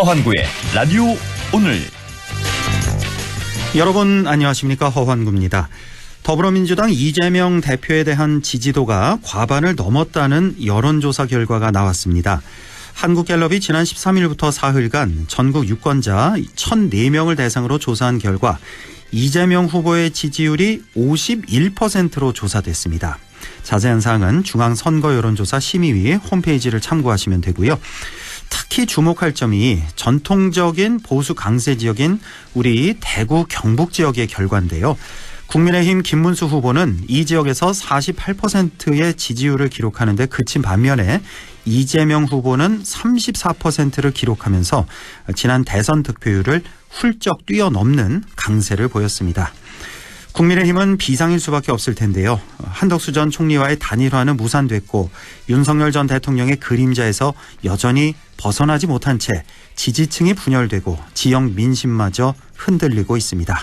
허환구의 라디오 오늘. 여러분 안녕하십니까, 허환구입니다. 더불어민주당 이재명 대표에 대한 지지도가 과반을 넘었다는 여론조사 결과가 나왔습니다. 한국갤럽이 지난 13일부터 사흘간 전국 유권자 1,004명을 대상으로 조사한 결과 이재명 후보의 지지율이 51%로 조사됐습니다. 자세한 사항은 중앙선거여론조사 심의위 홈페이지를 참고하시면 되고요. 특히 주목할 점이 전통적인 보수 강세 지역인 우리 대구 경북 지역의 결과인데요. 국민의힘 김문수 후보는 이 지역에서 48%의 지지율을 기록하는 데 그친 반면에 이재명 후보는 34%를 기록하면서 지난 대선 득표율을 훌쩍 뛰어넘는 강세를 보였습니다. 국민의힘은 비상일 수밖에 없을 텐데요. 한덕수 전 총리와의 단일화는 무산됐고 윤석열 전 대통령의 그림자에서 여전히 벗어나지 못한 채 지지층이 분열되고 지역 민심마저 흔들리고 있습니다.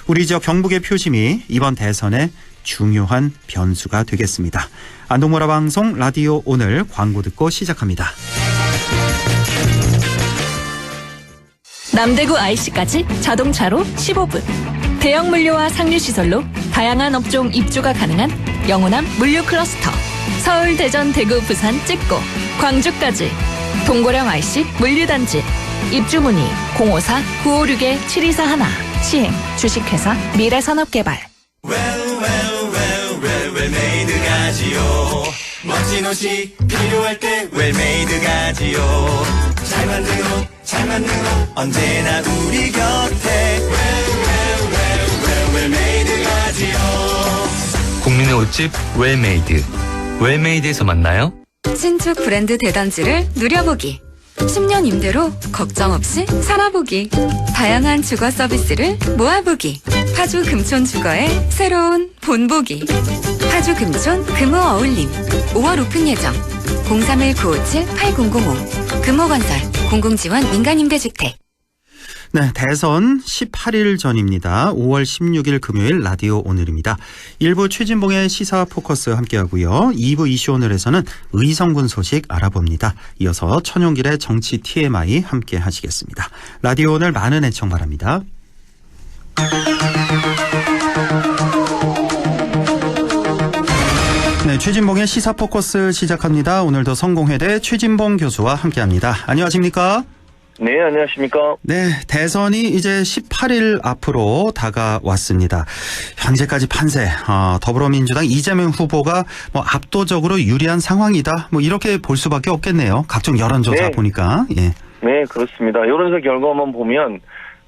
우리 지역 경북의 표심이 이번 대선의 중요한 변수가 되겠습니다. 안동모라 방송 라디오 오늘 광고 듣고 시작합니다. 남대구 IC까지 자동차로 15분. 대형 물류와 상류시설로 다양한 업종 입주가 가능한 영호남 물류클러스터. 서울, 대전, 대구, 부산 찍고 광주까지. 동고령 IC 물류단지. 입주 문의 054-956-7241. 시행 주식회사 미래산업개발. 웰메이드 가지요. 멋진 옷이 필요할 때 웰메이드 가지요. 잘 만든 옷, 잘 만든 옷 언제나 우리 곁에 웰메이드 가지요. 국민의 옷집 웰메이드. 웰메이드에서 만나요. 신축 브랜드 대단지를 누려보기. 10년 임대로 걱정 없이 살아보기. 다양한 주거 서비스를 모아보기. 파주 금촌 주거의 새로운 본보기. 파주 금촌 금호 어울림. 5월 오픈 예정. 031-957-8005. 금호건설. 공공지원 민간임대주택. 네, 대선 18일 전입니다. 5월 16일 금요일 라디오 오늘입니다. 1부 최진봉의 시사 포커스 함께하고요. 2부 이슈 오늘에서는 의성군 소식 알아봅니다. 이어서 천용길의 정치 TMI 함께 하시겠습니다. 라디오 오늘 많은 애청 바랍니다. 네, 최진봉의 시사 포커스 시작합니다. 오늘도 성공회대 최진봉 교수와 함께합니다. 안녕하십니까? 네, 안녕하십니까. 네, 대선이 이제 18일 앞으로 다가왔습니다. 현재까지 판세, 더불어민주당 이재명 후보가 뭐 압도적으로 유리한 상황이다, 뭐 이렇게 볼 수밖에 없겠네요. 각종 여론조사 네. 보니까. 예. 네, 그렇습니다. 여론조사 결과만 보면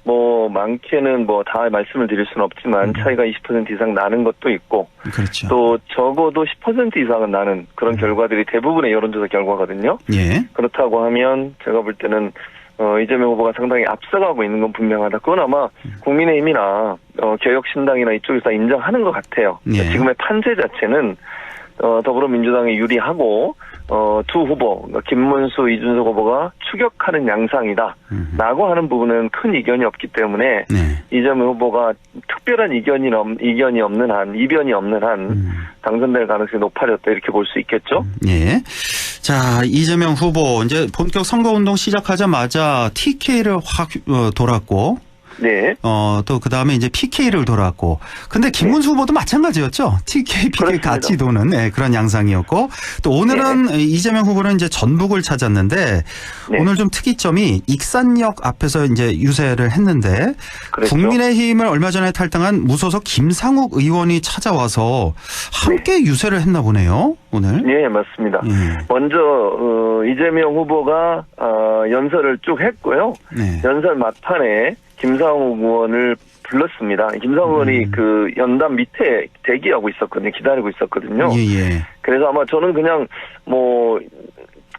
뭐 많게는 뭐 다 말씀을 드릴 수는 없지만 차이가 20% 이상 나는 것도 있고, 그렇죠. 또 적어도 10% 이상은 나는 그런 결과들이 대부분의 여론조사 결과거든요. 예. 그렇다고 하면 제가 볼 때는 이재명 후보가 상당히 앞서가고 있는 건 분명하다. 그건 아마 국민의힘이나 개혁신당이나 이쪽에서 인정하는 것 같아요. 예. 지금의 판세 자체는 더불어민주당이 유리하고 두 후보, 김문수, 이준석 후보가 추격하는 양상이다 라고 하는 부분은 큰 이견이 없기 때문에 네. 이재명 후보가 특별한 이변이 없는 한 당선될 가능성이 높아졌다, 이렇게 볼 수 있겠죠. 예. 자, 이재명 후보 이제 본격 선거운동 시작하자마자 TK를 확 돌았고, 네. 또 그다음에 이제 PK를 돌았고. 근데 김문수 후보도 마찬가지였죠. TK, PK 그렇습니다. 같이 도는 그런 양상이었고. 또 오늘은 이재명 후보는 이제 전북을 찾았는데 오늘 좀 특이점이 익산역 앞에서 이제 유세를 했는데 그랬죠. 국민의힘을 얼마 전에 탈당한 무소속 김상욱 의원이 찾아와서 함께 유세를 했나 보네요. 오늘. 네, 맞습니다. 먼저 이재명 후보가 연설을 쭉 했고요. 네. 연설 막판에 김상욱 의원을 불렀습니다. 김상욱 의원이 그 연단 밑에 대기하고 있었거든요. 기다리고 있었거든요. 예. 그래서 아마 저는 그냥 뭐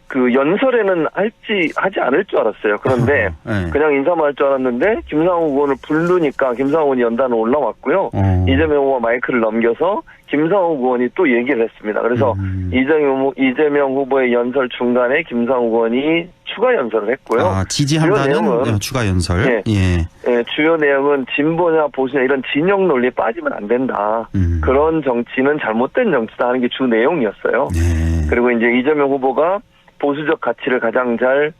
그 연설에는 하지 않을 줄 알았어요. 그런데 네. 그냥 인사만 할 줄 알았는데 김상욱 의원을 부르니까 김상욱 의원이 연단에 올라왔고요. 이재명 후보가 마이크를 넘겨서 김상욱 의원이 또 얘기를 했습니다. 그래서 이재명 후보의 연설 중간에 김상욱 의원이 추가 연설을 했고요. 지지한다는 추가 연설. 예, 주요 내용은 진보냐 보수냐 이런 진영 논리에 빠지면 안 된다. 그런 정치는 잘못된 정치다 하는 게 주 내용이었어요. 네. 그리고 이제 이재명 후보가 보수적 가치를 가장 잘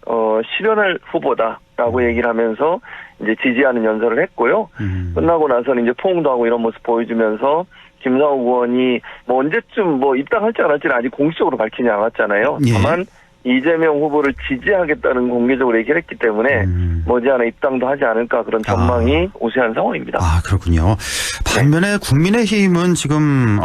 실현할 후보다라고 얘기를 하면서 이제 지지하는 연설을 했고요. 끝나고 나서는 이제 포옹도 하고 이런 모습 보여주면서 김상욱 의원이 뭐 언제쯤 뭐 입당할지 안 할지는 아직 공식적으로 밝히지 않았잖아요. 예. 다만 이재명 후보를 지지하겠다는 공개적으로 얘기를 했기 때문에 머지않아 입당도 하지 않을까 그런 전망이 우세한 상황입니다. 아, 그렇군요. 반면에 국민의힘은 지금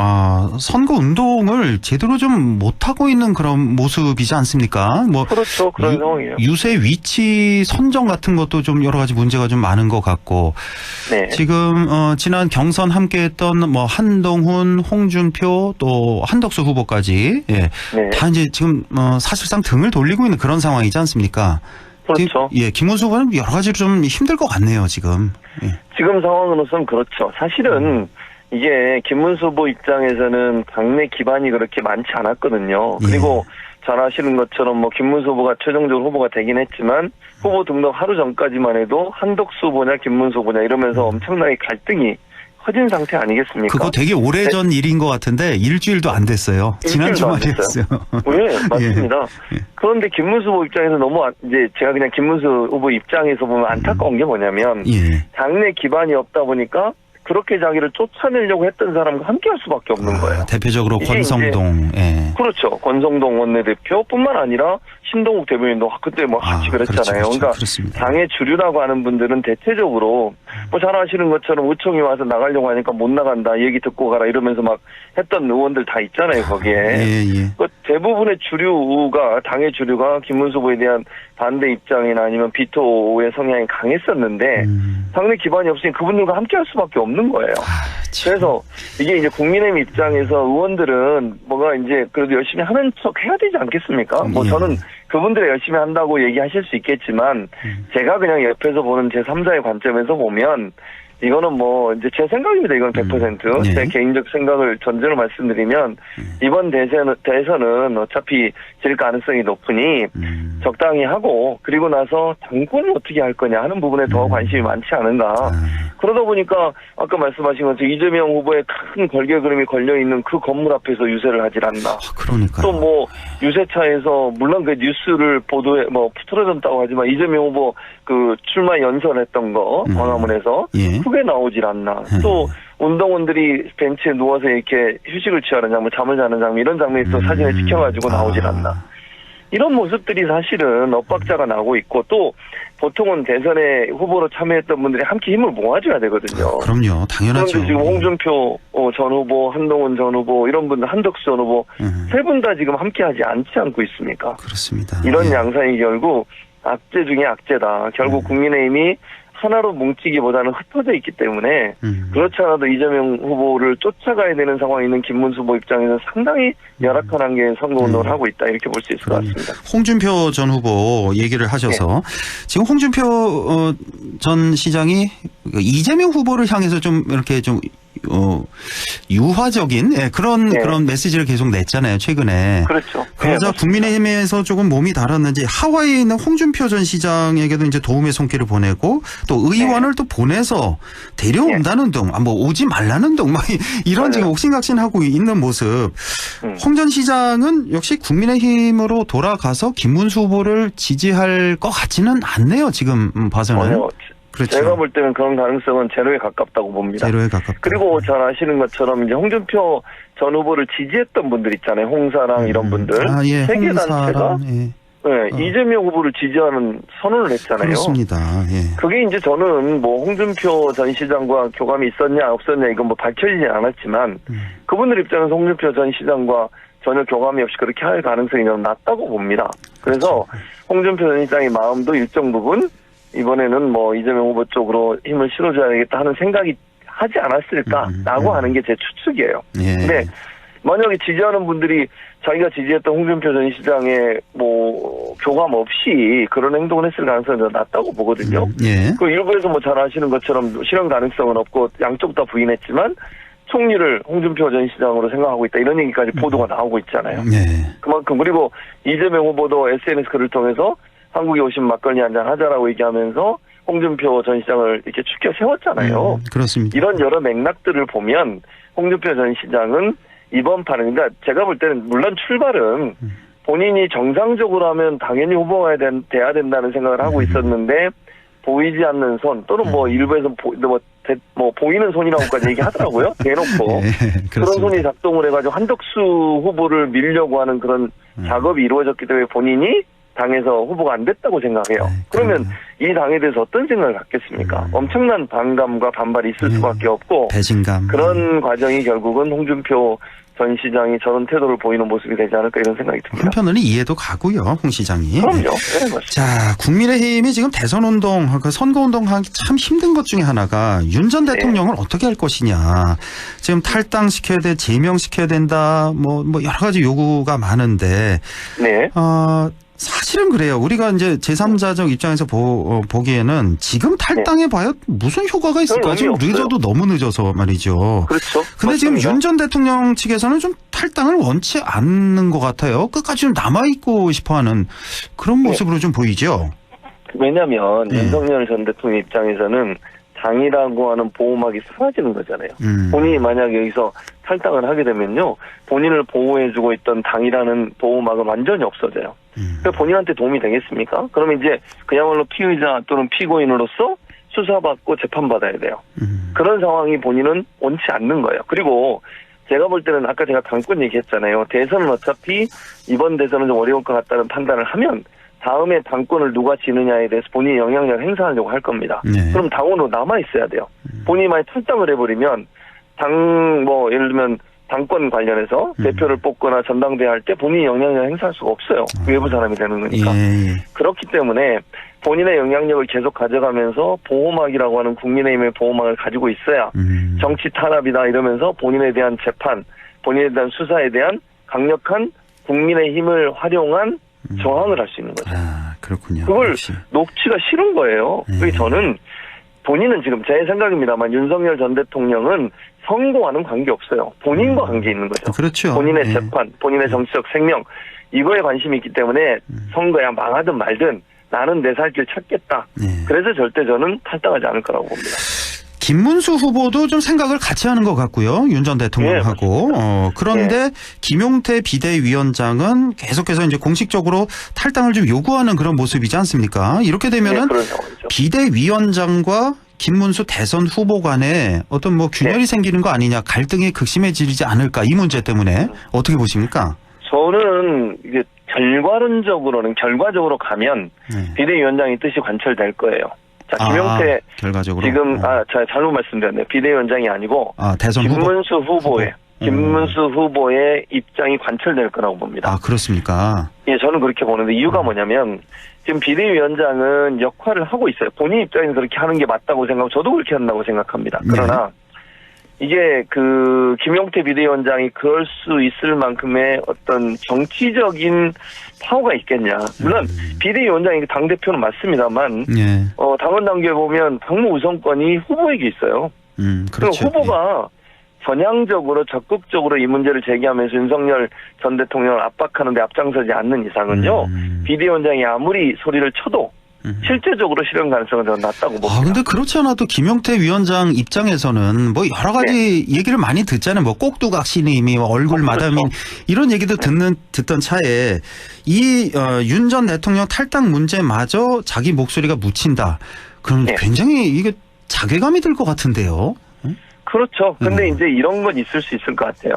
선거 운동을 제대로 좀 못하고 있는 그런 모습이지 않습니까? 뭐 그렇죠. 그런 상황이에요. 유세 위치 선정 같은 것도 좀 여러 가지 문제가 좀 많은 것 같고 네. 지금 지난 경선 함께했던 뭐 한동훈, 홍준표 또 한덕수 후보까지 네. 다 이제 지금 사실상 등을 돌리고 있는 그런 상황이지 않습니까? 그렇죠. 김문수 후보는 여러 가지로 좀 힘들 것 같네요, 지금. 예. 지금 상황으로서는 그렇죠. 사실은 이게 김문수 후보 입장에서는 당내 기반이 그렇게 많지 않았거든요. 그리고 잘 아시는 것처럼 뭐 김문수 후보가 최종적으로 후보가 되긴 했지만 후보 등록 하루 전까지만 해도 한덕수 후보냐 김문수 후보냐 이러면서 엄청나게 갈등이 커진 상태 아니겠습니까? 그거 되게 오래전 일인 것 같은데 일주일도 안 됐어요. 지난 주말이었어요. 네, 맞습니다. 예. 그런데 김문수 후보 입장에서 너무 이제 제가 그냥 김문수 후보 입장에서 보면 안타까운 게 뭐냐면 당내 기반이 없다 보니까 그렇게 자기를 쫓아내려고 했던 사람과 함께할 수밖에 없는 거예요. 대표적으로 권성동. 그렇죠. 권성동 원내대표뿐만 아니라 신동욱 대변인도 그때 뭐 같이 그랬잖아요. 그렇죠. 그러니까 그렇습니다. 당의 주류라고 하는 분들은 대체적으로 뭐 잘 아시는 것처럼 의총이 와서 나가려고 하니까 못 나간다. 얘기 듣고 가라 이러면서 막 했던 의원들 다 있잖아요. 거기에. 그 대부분의 주류가 당의 주류가 김문수 후보에 대한 반대 입장이나 아니면 비토의 성향이 강했었는데 당내 기반이 없으니 그분들과 함께할 수밖에 없는 거예요. 그래서 이게 이제 국민의힘 입장에서 의원들은 뭐가 이제 그래도 열심히 하는 척 해야 되지 않겠습니까? 뭐 저는 그분들이 열심히 한다고 얘기하실 수 있겠지만 제가 그냥 옆에서 보는 제3자의 관점에서 보면 이거는 뭐 이제 제 생각입니다. 이건 100%. 제 개인적 생각을 전제로 말씀드리면 이번 대선은 어차피 질 가능성이 높으니 적당히 하고 그리고 나서 당권을 어떻게 할 거냐 하는 부분에 더 관심이 많지 않은가. 그러다 보니까 아까 말씀하신 것처럼 이재명 후보의 큰 걸개 그림이 걸려있는 그 건물 앞에서 유세를 하질 않나. 그러니까 또 뭐 유세차에서 물론 그 뉴스를 보도에 뭐 틀어졌다고 하지만 이재명 후보 그 출마 연설했던 거 광화문에서 그게 나오질 않나. 또 운동원들이 벤치에 누워서 이렇게 휴식을 취하는 장면, 잠을 자는 장면 이런 장면이 또 사진에 찍혀가지고 나오질 않나. 이런 모습들이 사실은 엇박자가 나고 있고 또 보통은 대선에 후보로 참여했던 분들이 함께 힘을 모아줘야 되거든요. 그럼요. 당연하죠. 그런데 지금 홍준표 전 후보, 한동훈 전 후보 이런 분들, 한덕수 전 후보 세 분 다 지금 함께하지 않지 않고 있습니까? 그렇습니다. 이런 양상이 결국 악재 중에 악재다. 결국 국민의힘이 하나로 뭉치기보다는 흩어져 있기 때문에 그렇지 않아도 이재명 후보를 쫓아가야 되는 상황에 있는 김문수 후보 입장에서 상당히 열악한 한계의 선거운동을 하고 있다 이렇게 볼 수 있을 것 같습니다. 홍준표 전 후보 얘기를 하셔서 지금 홍준표 전 시장이 이재명 후보를 향해서 좀 이렇게 좀 유화적인 그런 메시지를 계속 냈잖아요, 최근에. 그렇죠. 그러자 국민의힘에서 조금 몸이 달았는지 하와이에 있는 홍준표 전 시장에게도 이제 도움의 손길을 보내고 또 의원을 또 보내서 데려온다는 등, 뭐 오지 말라는 등, 막 이런 지금 옥신각신하고 있는 모습. 홍 전 시장은 역시 국민의힘으로 돌아가서 김문수 후보를 지지할 것 같지는 않네요, 지금 봐서는. 그렇죠. 제가 볼 때는 그런 가능성은 제로에 가깝다고 봅니다. 제로에 가깝다. 그리고 잘 아시는 것처럼 이제 홍준표 전 후보를 지지했던 분들 있잖아요. 홍사랑 이런 분들. 세계 단체가 이재명 후보를 지지하는 선언을 했잖아요. 그렇습니다. 그게 이제 저는 뭐 홍준표 전 시장과 교감이 있었냐 없었냐 이건 뭐 밝혀지지 않았지만 그분들 입장에서 홍준표 전 시장과 전혀 교감이 없이 그렇게 할 가능성이 저는 낮다고 봅니다. 그래서 홍준표 전 시장의 마음도 일정 부분 이번에는 뭐 이재명 후보 쪽으로 힘을 실어줘야 되겠다 하는 생각이 하지 않았을까라고 하는 게 제 추측이에요. 근데 만약에 지지하는 분들이 자기가 지지했던 홍준표 전 시장의 뭐 교감 없이 그런 행동을 했을 가능성이 낮다고 보거든요. 그 일부에서 뭐 잘 아시는 것처럼 실현 가능성은 없고 양쪽 다 부인했지만 총리를 홍준표 전 시장으로 생각하고 있다 이런 얘기까지 보도가 나오고 있잖아요. 그만큼 그리고 이재명 후보도 SNS 글을 통해서 한국에 오신 막걸리 한잔 하자라고 얘기하면서 홍준표 전 시장을 이렇게 추켜 세웠잖아요. 그렇습니다. 이런 여러 맥락들을 보면 홍준표 전 시장은 이번 판은, 그러니까 제가 볼 때는 물론 출발은 본인이 정상적으로 하면 당연히 후보가 돼야 된다는 생각을 하고 있었는데 보이지 않는 손 또는 뭐 일부에서 보이는 손이라고까지 얘기하더라고요. 대놓고 그런 손이 작동을 해가지고 한덕수 후보를 밀려고 하는 그런 작업이 이루어졌기 때문에 본인이 당에서 후보가 안 됐다고 생각해요. 그러면 이 당에 대해서 어떤 생각을 갖겠습니까? 엄청난 반감과 반발이 있을 수밖에 없고 배신감. 그런 과정이 결국은 홍준표 전 시장이 저런 태도를 보이는 모습이 되지 않을까 이런 생각이 듭니다. 한편으로는 이해도 가고요, 홍 시장이. 그럼요. 네, 맞습니다. 자, 국민의힘이 지금 대선운동, 선거운동하기 참 힘든 것 중에 하나가 윤 전 대통령을 어떻게 할 것이냐. 지금 탈당시켜야 돼, 제명시켜야 된다, 뭐 여러 가지 요구가 많은데. 네. 사실은 그래요. 우리가 이제 제3자적 입장에서 보기에는 지금 탈당해봐야 무슨 효과가 있을까? 지금 늦어도 너무 늦어서 말이죠. 그렇죠. 근데 지금 윤 전 대통령 측에서는 좀 탈당을 원치 않는 것 같아요. 끝까지 좀 남아있고 싶어하는 그런 모습으로 좀 보이죠. 왜냐하면 윤석열 전 대통령 입장에서는 당이라고 하는 보호막이 사라지는 거잖아요. 본인이 만약에 여기서 탈당을 하게 되면요. 본인을 보호해주고 있던 당이라는 보호막은 완전히 없어져요. 그러니까 본인한테 도움이 되겠습니까? 그러면 이제 그야말로 피의자 또는 피고인으로서 수사받고 재판받아야 돼요. 그런 상황이 본인은 원치 않는 거예요. 그리고 제가 볼 때는 아까 제가 당권 얘기했잖아요. 대선은 어차피 이번 대선은 좀 어려울 것 같다는 판단을 하면 다음에 당권을 누가 지느냐에 대해서 본인이 영향력을 행사하려고 할 겁니다. 그럼 당원으로 남아있어야 돼요. 본인이 만약 탈당을 해버리면 예를 들면 당권 관련해서 대표를 뽑거나 전당대회 할 때 본인이 영향력을 행사할 수가 없어요. 외부 사람이 되는 거니까. 그렇기 때문에 본인의 영향력을 계속 가져가면서 보호막이라고 하는 국민의힘의 보호막을 가지고 있어야 정치 탄압이다 이러면서 본인에 대한 재판, 본인에 대한 수사에 대한 강력한 국민의힘을 활용한 저항을 할 수 있는 거죠. 그렇군요. 그걸 역시. 놓치가 싫은 거예요. 그래서 저는 본인은 지금 제 생각입니다만 윤석열 전 대통령은 선거와는 관계없어요. 본인과 관계 있는 거죠. 그렇죠. 본인의 재판, 본인의 정치적 생명 이거에 관심이 있기 때문에 선거야 망하든 말든 나는 내 살 길 찾겠다. 그래서 절대 저는 탈당하지 않을 거라고 봅니다. 김문수 후보도 좀 생각을 같이 하는 것 같고요. 윤 전 대통령하고. 그런데 김용태 비대위원장은 계속해서 이제 공식적으로 탈당을 좀 요구하는 그런 모습이지 않습니까? 이렇게 되면은 비대위원장과 김문수 대선 후보 간에 어떤 균열이 생기는 거 아니냐, 갈등이 극심해지지 않을까, 이 문제 때문에 어떻게 보십니까? 저는 이게 결과적으로 가면 비대위원장의 뜻이 관철될 거예요. 자, 김용태 결과적으로 지금 잘못 말씀드렸네요. 비대위원장이 아니고 대선 김문수 후보의 김문수 후보의 입장이 관철될 거라고 봅니다. 그렇습니까? 예, 저는 그렇게 보는데 이유가 뭐냐면 지금 비대위원장은 역할을 하고 있어요. 본인 입장에서 그렇게 하는 게 맞다고 생각하고 저도 그렇게 한다고 생각합니다. 그러나 이게 김용태 비대위원장이 그럴 수 있을 만큼의 어떤 정치적인 파워가 있겠냐. 물론 비대위원장이 당대표는 맞습니다만 당원 단계에 보면 당무 우선권이 후보에게 있어요. 그렇죠. 그럼 후보가 전향적으로 적극적으로 이 문제를 제기하면서 윤석열 전 대통령을 압박하는 데 앞장서지 않는 이상은요. 비대위원장이 아무리 소리를 쳐도 실제적으로 실현 가능성은 더 낮다고 봅니다. 근데 그렇지 않아도 김용태 위원장 입장에서는 여러 가지 얘기를 많이 듣잖아요. 꼭두각 신임이 얼굴 마담인 이런 얘기도 듣던 차에 이 윤 전 대통령 탈당 문제마저 자기 목소리가 묻힌다. 그럼 굉장히 이게 자괴감이 들 것 같은데요. 그렇죠. 근데 이제 이런 건 있을 수 있을 것 같아요.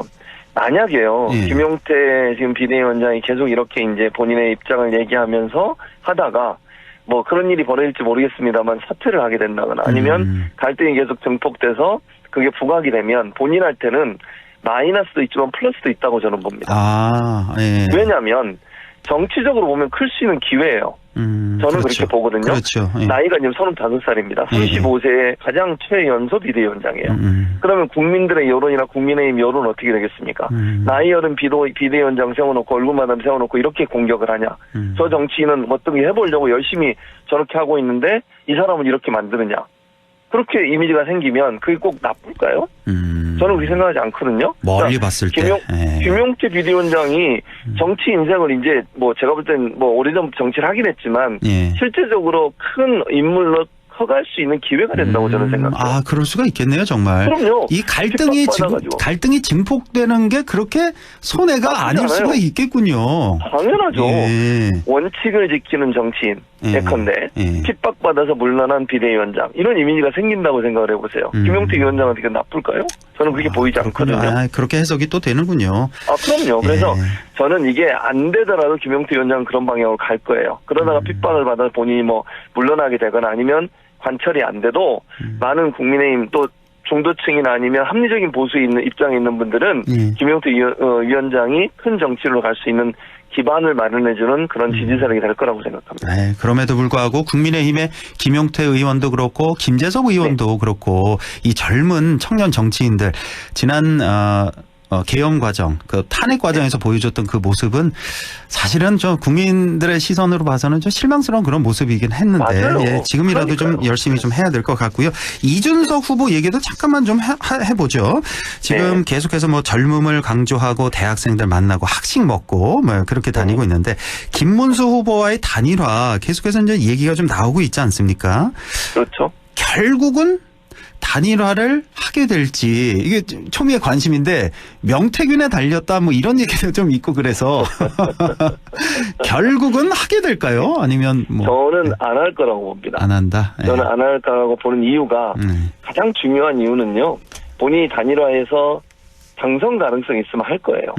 만약에요. 김용태 지금 비대위원장이 계속 이렇게 이제 본인의 입장을 얘기하면서 하다가 그런 일이 벌어질지 모르겠습니다만 사퇴를 하게 된다거나 아니면 갈등이 계속 증폭돼서 그게 부각이 되면 본인한테는 마이너스도 있지만 플러스도 있다고 저는 봅니다. 왜냐하면 정치적으로 보면 클 수 있는 기회예요. 저는 그렇게 보거든요. 그렇죠. 나이가 지금 35살입니다. 35세의 가장 최연소 비대위원장이에요. 그러면 국민들의 여론이나 국민의힘 여론은 어떻게 되겠습니까? 나이 어른 비대위원장 세워놓고 얼굴마담 세워놓고 이렇게 공격을 하냐. 저 정치인은 어떤 게 해보려고 열심히 저렇게 하고 있는데 이 사람은 이렇게 만드느냐. 그렇게 이미지가 생기면 그게 꼭 나쁠까요? 저는 그렇게 생각하지 않거든요. 멀리 봤을 때. 김용태 비대위원장이 정치 인생을 이제 제가 볼 땐 오래전부터 정치를 하긴 했지만 실제적으로 큰 인물로 커갈 수 있는 기회가 된다고 저는 생각해요. 아, 그럴 수가 있겠네요, 정말. 그럼요. 이 갈등이 증폭되는 게 그렇게 손해가 아닐 수가 있겠군요. 당연하죠. 예. 원칙을 지키는 정치인, 예. 예컨대 예. 핍박받아서 물러난 비대위원장 이런 이미지가 생긴다고 생각을 해보세요. 김용태 위원장한테 그게 나쁠까요? 저는 그렇게 보이지 그렇군요. 않거든요. 아, 그렇게 해석이 또 되는군요. 아, 그럼요. 그래서 예. 저는 이게 안 되더라도 김용태 위원장은 그런 방향으로 갈 거예요. 그러다가 핍박을 받아서 본인이 뭐 물러나게 되거나 아니면 관철이 안 돼도 많은 국민의힘 또 중도층이나 아니면 합리적인 보수 입장에 있는 분들은 김용태 위원장이 큰 정치로 갈 수 있는 기반을 마련해주는 그런 지지 세력이 될 거라고 생각합니다. 네, 그럼에도 불구하고 국민의힘의 김용태 의원도 그렇고 김재석 의원도 그렇고 이 젊은 청년 정치인들 지난 계엄 과정, 그 탄핵 과정에서 보여줬던 그 모습은 사실은 좀 국민들의 시선으로 봐서는 좀 실망스러운 그런 모습이긴 했는데 예, 지금이라도 좀 열심히 좀 해야 될 것 같고요. 이준석 후보 얘기도 잠깐만 좀 해보죠. 지금 계속해서 뭐 젊음을 강조하고 대학생들 만나고 학식 먹고 뭐 그렇게 다니고 있는데 김문수 후보와의 단일화 계속해서 이제 얘기가 좀 나오고 있지 않습니까? 그렇죠. 결국은 단일화를 하게 될지 이게 초미의 관심인데 명태균에 달렸다 뭐 이런 얘기도 좀 있고 그래서 결국은 하게 될까요? 아니면 뭐 저는 안 할 거라고 봅니다. 안 한다. 저는 안 할 거라고 보는 이유가 가장 중요한 이유는요. 본인이 단일화해서 당선 가능성이 있으면 할 거예요.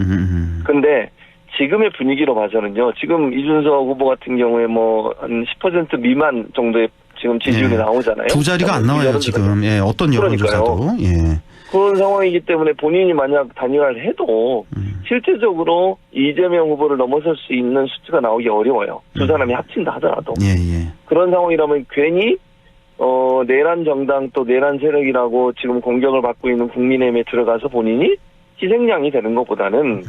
근데 지금의 분위기로 봐서는요. 지금 이준석 후보 같은 경우에 뭐 한 10% 미만 정도의 지금 지지율이 나오잖아요. 두 자리가 안 나와요 지금. 예, 어떤 여론조사도. 예. 그런 상황이기 때문에 본인이 만약 단일화를 해도 실제적으로 이재명 후보를 넘어설 수 있는 수치가 나오기 어려워요. 두 사람이 합친다 하더라도. 예. 그런 상황이라면 괜히 내란 정당 또 내란 세력이라고 지금 공격을 받고 있는 국민의힘에 들어가서 본인이 희생양이 되는 것보다는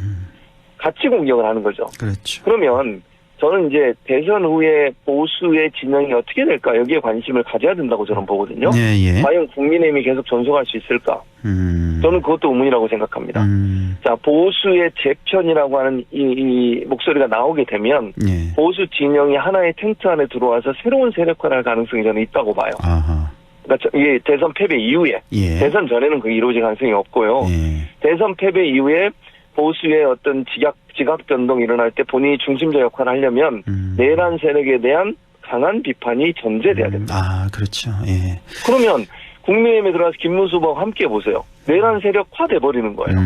같이 공격을 하는 거죠. 그렇죠. 그러면 저는 이제 대선 후에 보수의 진영이 어떻게 될까 여기에 관심을 가져야 된다고 저는 보거든요. 예. 과연 국민의힘이 계속 존속할 수 있을까? 저는 그것도 의문이라고 생각합니다. 자, 보수의 재편이라고 하는 이 목소리가 나오게 되면 보수 진영이 하나의 텐트 안에 들어와서 새로운 세력화를 할 가능성이 저는 있다고 봐요. 아하. 그러니까 이게 대선 패배 이후에 대선 전에는 그게 이루어질 가능성이 없고요. 대선 패배 이후에 보수의 어떤 지각 변동이 일어날 때 본인이 중심적 역할을 하려면 내란 세력에 대한 강한 비판이 전제돼야 됩니다. 아, 그렇죠. 예. 그러면 국민의힘에 들어가서 김문수 후보와 함께 보세요. 내란 세력화 돼버리는 거예요.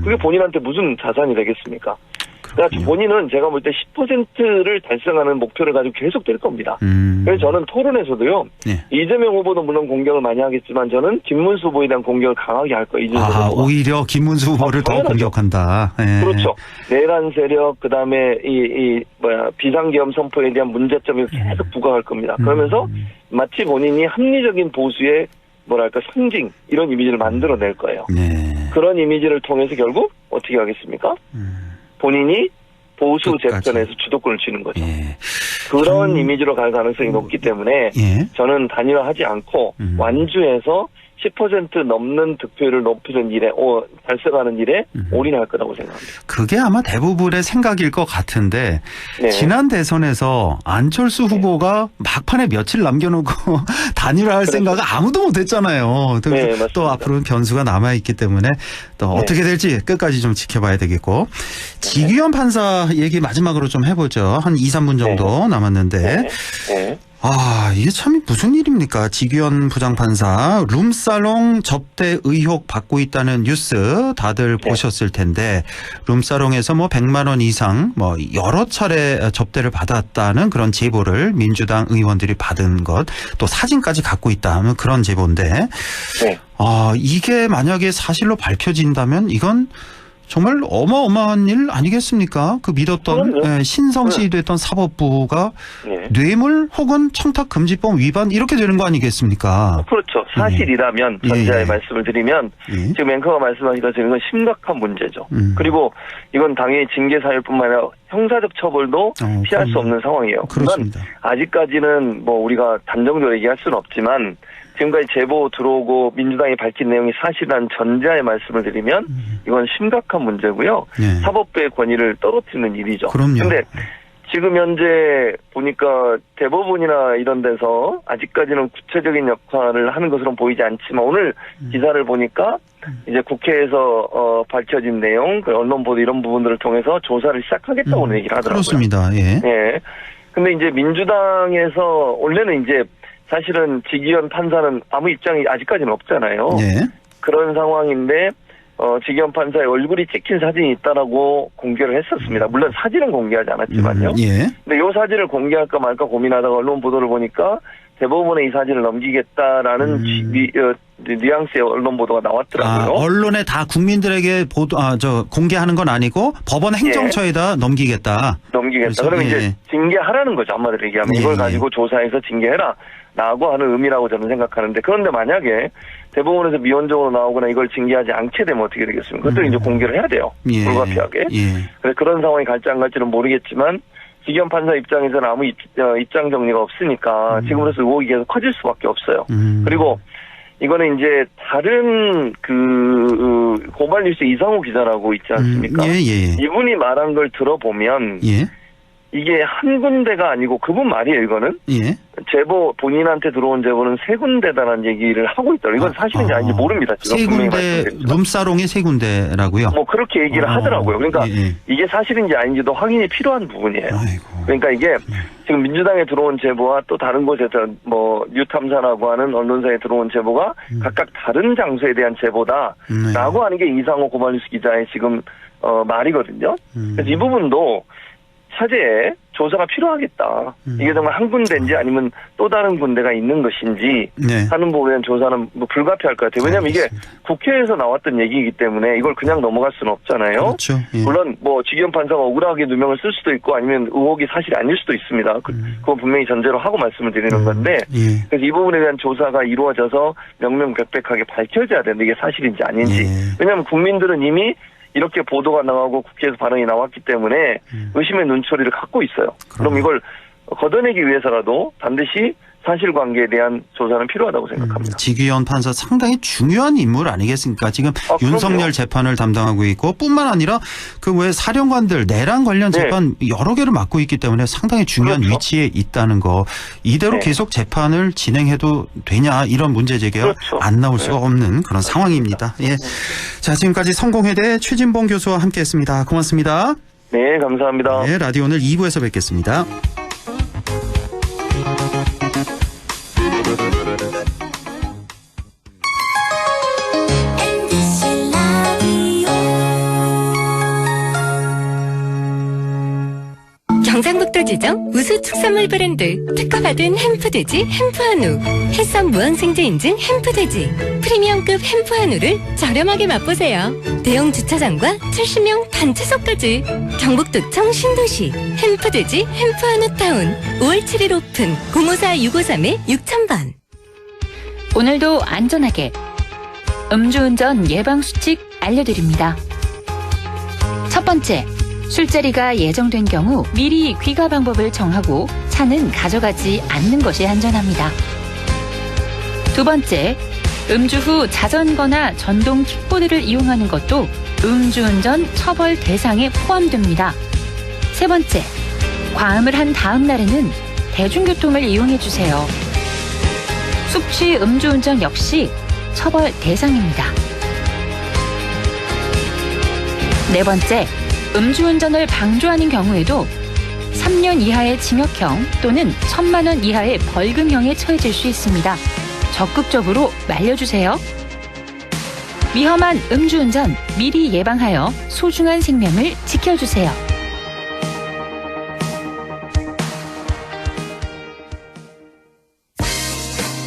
그게 본인한테 무슨 자산이 되겠습니까? 그러니까 본인은 제가 볼 때 10%를 달성하는 목표를 가지고 계속 될 겁니다. 그래서 저는 토론에서도요. 이재명 후보도 물론 공격을 많이 하겠지만 저는 김문수 후보에 대한 공격을 강하게 할 거예요. 오히려 김문수 후보를 더 공격한다. 예. 그렇죠. 내란 세력 그다음에 비상계엄 선포에 대한 문제점을 계속 부각할 겁니다. 그러면서 마치 본인이 합리적인 보수의 뭐랄까 상징 이런 이미지를 만들어낼 거예요. 그런 이미지를 통해서 결국 어떻게 하겠습니까? 본인이 보수 재편에서 주도권을 쥐는 거죠. 그런 이미지로 갈 가능성이 높기 때문에 저는 단일화하지 않고 완주해서 10% 넘는 득표율을 높이는 일에 달성하는 일에 올인할 거라고 생각합니다. 그게 아마 대부분의 생각일 것 같은데 지난 대선에서 안철수 후보가 막판에 며칠 남겨놓고 단일화할 생각을 아무도 못했잖아요. 또 앞으로는 변수가 남아있기 때문에 또 어떻게 될지 끝까지 좀 지켜봐야 되겠고 지규현 판사 얘기 마지막으로 좀 해보죠. 한 2, 3분 정도 남았는데 이게 참 무슨 일입니까? 지규현 부장판사 룸사롱 접대 의혹 받고 있다는 뉴스 다들 보셨을 텐데 룸사롱에서 뭐 100만 원 이상 뭐 여러 차례 접대를 받았다는 그런 제보를 민주당 의원들이 받은 것 또 사진까지 갖고 있다 하면 그런 제보인데 이게 만약에 사실로 밝혀진다면 이건 정말 어마어마한 일 아니겠습니까? 그 믿었던 신성시됐던 사법부가 뇌물 혹은 청탁금지법 위반 이렇게 되는 거 아니겠습니까? 그렇죠. 사실이라면 전자의 말씀을 드리면 지금 앵커가 말씀하신 것처럼 이건 심각한 문제죠. 그리고 이건 당연히 징계사유뿐만 아니라 형사적 처벌도 피할 수 없는 상황이에요. 그렇습니다. 아직까지는 뭐 우리가 단정적으로 얘기할 수는 없지만 지금까지 제보 들어오고 민주당이 밝힌 내용이 사실이라는 전제하에 말씀을 드리면 이건 심각한 문제고요. 사법부의 권위를 떨어뜨리는 일이죠. 그럼요. 그런데 지금 현재 보니까 대법원이나 이런 데서 아직까지는 구체적인 역할을 하는 것으로는 보이지 않지만 오늘 기사를 보니까 이제 국회에서 밝혀진 내용, 그 언론 보도 이런 부분들을 통해서 조사를 시작하겠다고 얘기를 하더라고요. 그렇습니다. 예. 예. 근데 이제 민주당에서 원래는 이제 사실은 지기현 판사는 아무 입장이 아직까지는 없잖아요. 예. 그런 상황인데 지기현 판사의 얼굴이 찍힌 사진이 있다라고 공개를 했었습니다. 물론 사진은 공개하지 않았지만요. 예. 근데 이 사진을 공개할까 말까 고민하다가 언론 보도를 보니까 대법원에 이 사진을 넘기겠다라는 뉘앙스의 언론 보도가 나왔더라고요. 언론에 다 국민들에게 공개하는 건 아니고 법원 행정처에다 넘기겠다. 넘기겠다. 그러면 이제 징계하라는 거죠. 한마디로 얘기하면 이걸 가지고 조사해서 징계해라. 라고 하는 의미라고 저는 생각하는데 그런데 만약에 대법원에서 미온적으로 나오거나 이걸 징계하지 않게 되면 어떻게 되겠습니까? 그것도 이제 공개를 해야 돼요. 불가피하게. 그래서 그런 상황이 갈지 안 갈지는 모르겠지만 지기현 판사 입장에서는 아무 입장 정리가 없으니까 지금으로서 의혹이 계속 커질 수밖에 없어요. 그리고 이거는 이제 다른 고발뉴스 이상호 기자라고 있지 않습니까? 이분이 말한 걸 들어보면 이게 한 군데가 아니고 그분 말이에요, 이거는. 제보, 본인한테 들어온 제보는 3군데다라는 얘기를 하고 있더라고요. 이건 사실인지 아닌지 모릅니다. 지금 3군데, 룸사롱이 3군데라고요? 뭐 그렇게 얘기를 하더라고요. 그러니까 이게 사실인지 아닌지도 확인이 필요한 부분이에요. 그러니까 이게 지금 민주당에 들어온 제보와 또 다른 곳에서 뭐 뉴탐사라고 하는 언론사에 들어온 제보가 각각 다른 장소에 대한 제보다라고 하는 게 이상호 고발뉴스 기자의 지금 말이거든요. 그래서 이 부분도 차제에 조사가 필요하겠다. 이게 정말 한 군데인지 아니면 또 다른 군데가 있는 것인지 하는 부분에 대한 조사는 뭐 불가피할 것 같아요. 왜냐하면 이게 국회에서 나왔던 얘기이기 때문에 이걸 그냥 넘어갈 수는 없잖아요. 그렇죠. 물론 뭐 지기현 판사가 억울하게 누명을 쓸 수도 있고 아니면 의혹이 사실이 아닐 수도 있습니다. 그건 분명히 전제로 하고 말씀을 드리는 건데 그래서 이 부분에 대한 조사가 이루어져서 명명백백하게 밝혀져야 되는데 이게 사실인지 아닌지. 왜냐하면 국민들은 이미 이렇게 보도가 나가고 국회에서 반응이 나왔기 때문에 의심의 눈초리를 갖고 있어요. 그럼 이걸 걷어내기 위해서라도 반드시 사실관계에 대한 조사는 필요하다고 생각합니다. 지기현 판사 상당히 중요한 인물 아니겠습니까? 지금 윤석열 그럼요. 재판을 담당하고 있고 뿐만 아니라 그 외 사령관들 내란 관련 재판 여러 개를 맡고 있기 때문에 상당히 중요한 위치에 있다는 거. 이대로 계속 재판을 진행해도 되냐 이런 문제 제기가 안 나올 수가 없는 그런 상황입니다. 예. 자, 지금까지 성공회대 최진봉 교수와 함께했습니다. 고맙습니다. 네, 감사합니다. 네, 라디오 오늘 2부에서 뵙겠습니다. 경상북도 지정 우수 축산물 브랜드 특허받은 햄프돼지 햄프한우, 햇선 무항생제 인증 햄프돼지, 프리미엄급 햄프한우를 저렴하게 맛보세요. 대형 주차장과 70명 단체석까지 경북도청 신도시 햄프돼지 햄프한우타운 5월 7일 오픈 054-653-6000번. 오늘도 안전하게 음주운전 예방수칙 알려드립니다. 첫 번째, 술자리가 예정된 경우 미리 귀가 방법을 정하고 차는 가져가지 않는 것이 안전합니다. 두 번째, 음주 후 자전거나 전동 킥보드를 이용하는 것도 음주운전 처벌 대상에 포함됩니다. 세 번째, 과음을 한 다음 날에는 대중교통을 이용해 주세요. 숙취 음주운전 역시 처벌 대상입니다. 네 번째, 음주운전을 방조하는 경우에도 3년 이하의 징역형 또는 1,000만 원 이하의 벌금형에 처해질 수 있습니다. 적극적으로 말려주세요. 위험한 음주운전 미리 예방하여 소중한 생명을 지켜주세요.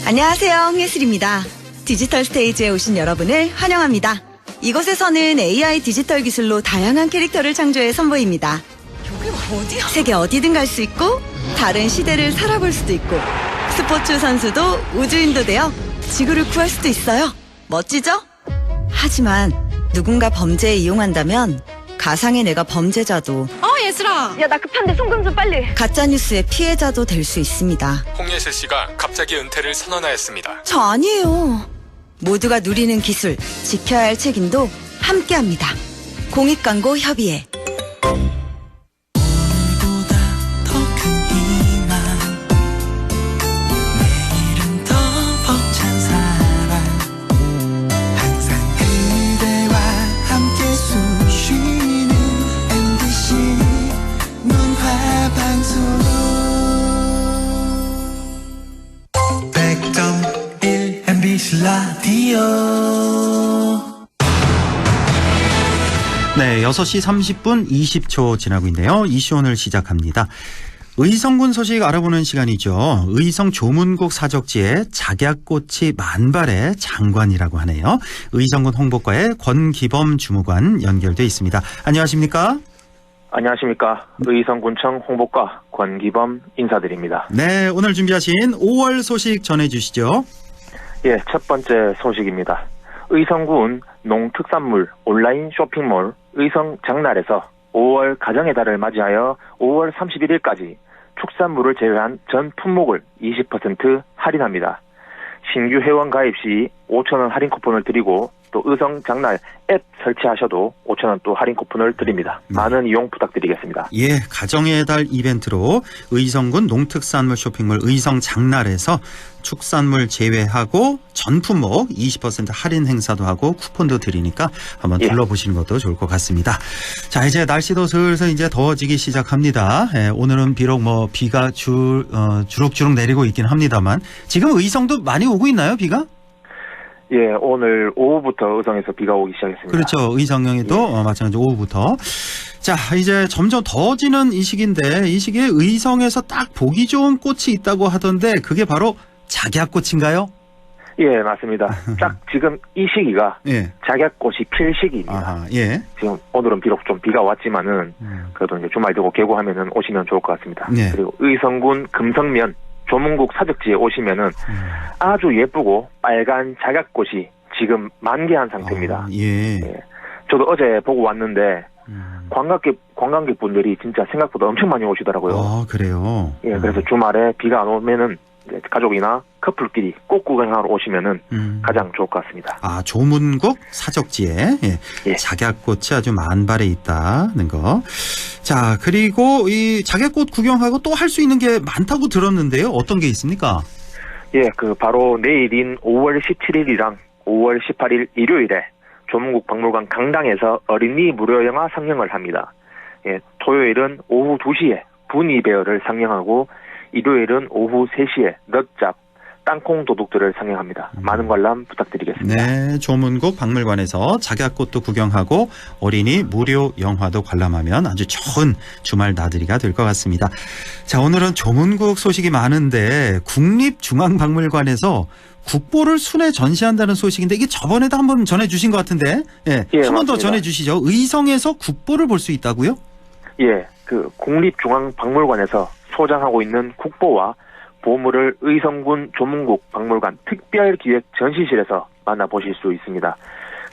안녕하세요, 홍예슬입니다. 디지털 스테이지에 오신 여러분을 환영합니다. 이곳에서는 AI 디지털 기술로 다양한 캐릭터를 창조해 선보입니다. 여기가 어디야? 세계 어디든 갈 수 있고 다른 시대를 살아볼 수도 있고 스포츠 선수도 우주인도 되어 지구를 구할 수도 있어요. 멋지죠? 하지만 누군가 범죄에 이용한다면 가상의 내가 범죄자도 예슬아. 야, 나 급한데 송금 좀 빨리. 가짜뉴스의 피해자도 될 수 있습니다. 홍예슬 씨가 갑자기 은퇴를 선언하였습니다. 저 아니에요. 모두가 누리는 기술, 지켜야 할 책임도 함께합니다. 공익광고 협의회. 라디오. 네, 6시 30분 20초 지나고 있네요. 이슈 오늘 시작합니다. 의성군 소식 알아보는 시간이죠. 의성 조문국 사적지에 작약꽃이 만발의 장관이라고 하네요. 의성군 홍보과의 권기범 주무관 연결돼 있습니다. 안녕하십니까? 안녕하십니까. 의성군청 홍보과 권기범 인사드립니다. 네, 오늘 준비하신 5월 소식 전해주시죠. 예, 첫 번째 소식입니다. 의성군 농특산물 온라인 쇼핑몰 의성 장날에서 5월 가정의 달을 맞이하여 5월 31일까지 축산물을 제외한 전 품목을 20% 할인합니다. 신규 회원 가입 시 5,000원 할인 쿠폰을 드리고 또 의성 장날 앱 설치하셔도 5,000원 또 할인 쿠폰을 드립니다. 많은 이용 부탁드리겠습니다. 예, 가정의 달 이벤트로 의성군 농특산물 쇼핑몰 의성 장날에서 축산물 제외하고 전 품목 20% 할인 행사도 하고 쿠폰도 드리니까 한번 둘러보시는 것도 좋을 것 같습니다. 자, 이제 날씨도 슬슬 이제 더워지기 시작합니다. 예, 오늘은 비록 뭐 비가 주룩주룩 내리고 있긴 합니다만 지금 의성도 많이 오고 있나요, 비가? 예, 오늘 오후부터 의성에서 비가 오기 시작했습니다. 그렇죠. 의성역에도 마찬가지로 오후부터. 자, 이제 점점 더워지는 이 시기인데 이 시기에 의성에서 딱 보기 좋은 꽃이 있다고 하던데 그게 바로 작약꽃인가요? 예, 맞습니다. 딱 지금 이 시기가 작약꽃이 필 시기입니다. 아하, 예. 지금 오늘은 비록 좀 비가 왔지만은 그래도 이제 주말 되고 개고하면은 오시면 좋을 것 같습니다. 그리고 의성군 금성면 조문국 사적지에 오시면은 아주 예쁘고 빨간 작약꽃이 지금 만개한 상태입니다. 예. 저도 어제 보고 왔는데 관광객분들이 진짜 생각보다 엄청 많이 오시더라고요. 아, 그래요? 예, 그래서 주말에 비가 안 오면은 가족이나 커플끼리 꽃 구경하러 오시면은 가장 좋을 것 같습니다. 아, 조문국 사적지에 작약꽃이 아주 만발해 있다는 거. 자, 그리고 이 작약꽃 구경하고 또 할 수 있는 게 많다고 들었는데요. 어떤 게 있습니까? 예, 바로 내일인 5월 17일이랑 5월 18일 일요일에 조문국 박물관 강당에서 어린이 무료 영화 상영을 합니다. 예, 토요일은 오후 2시에 분이베어를 상영하고 일요일은 오후 3시에 넛잡, 땅콩 도둑들을 상영합니다. 많은 관람 부탁드리겠습니다. 네, 조문국 박물관에서 작약꽃도 구경하고 어린이 무료 영화도 관람하면 아주 좋은 주말 나들이가 될 것 같습니다. 자, 오늘은 조문국 소식이 많은데 국립중앙박물관에서 국보를 순회 전시한다는 소식인데 이게 저번에도 한번 전해주신 것 같은데 한 번 더 전해주시죠. 의성에서 국보를 볼 수 있다고요? 예, 국립중앙박물관에서 소장하고 있는 국보와 보물을 의성군 조문국 박물관 특별기획 전시실에서 만나보실 수 있습니다.